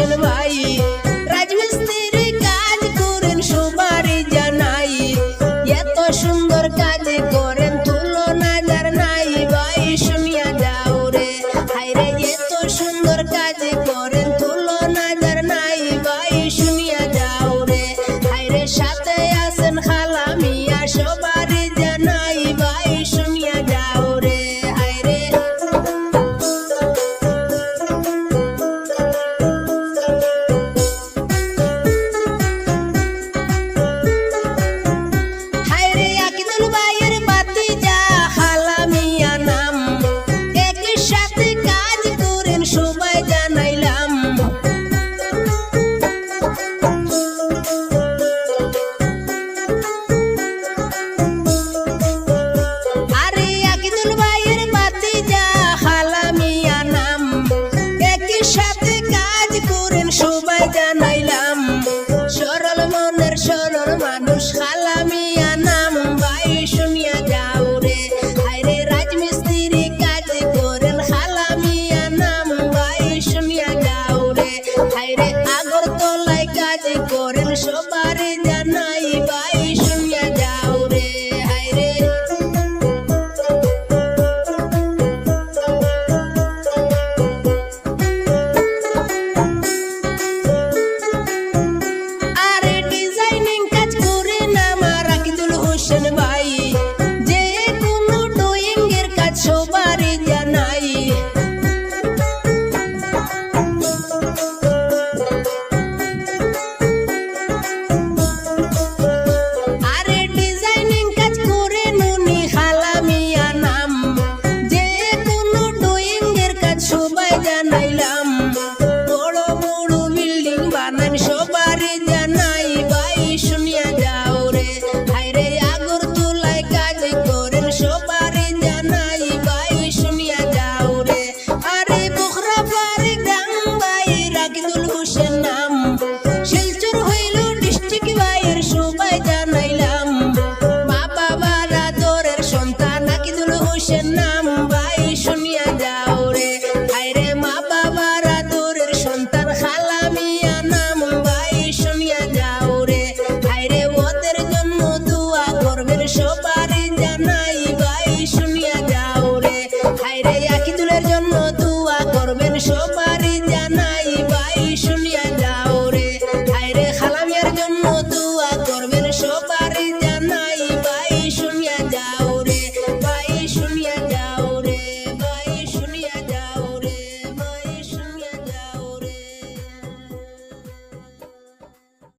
আসেন ভাই রাজমিস্ত্রি কাজ করেন সবারই জানাই এত সুন্দর কাজ করেন তুলনা যার নাই ভাই শুনিয়া যাও রে হায়রে এত সুন্দর কাজ করেন তুলনা যার নাই ভাই শুনিয়া যাও রে হায়রে সাথে আছেন খালা মিয়া সবারই জানাই ভাই শুনিয়া যাও রে হায়রে হায়রে আকিদুল ভাইয়ের ভাতিজা খালা মিয়া নাম একই সাথে কাজ করেন সবাই জানাইলাম আরে আকিদুল ভাইয়ের ভাতিজা খালা মিয়া নাম একই সাথে কাজ করেন সবাই জানাইলাম সরল মনের সরল মানুষ খালা মিয়া নাম ভাই শুনিয়া যাও রে হায়রে রাজমিস্ত্রি কাজ করেন খালা মিয়া নাম ভাই শুনিয়া যাও রে হায়রে আগরতলায় কাজ করেন সবাই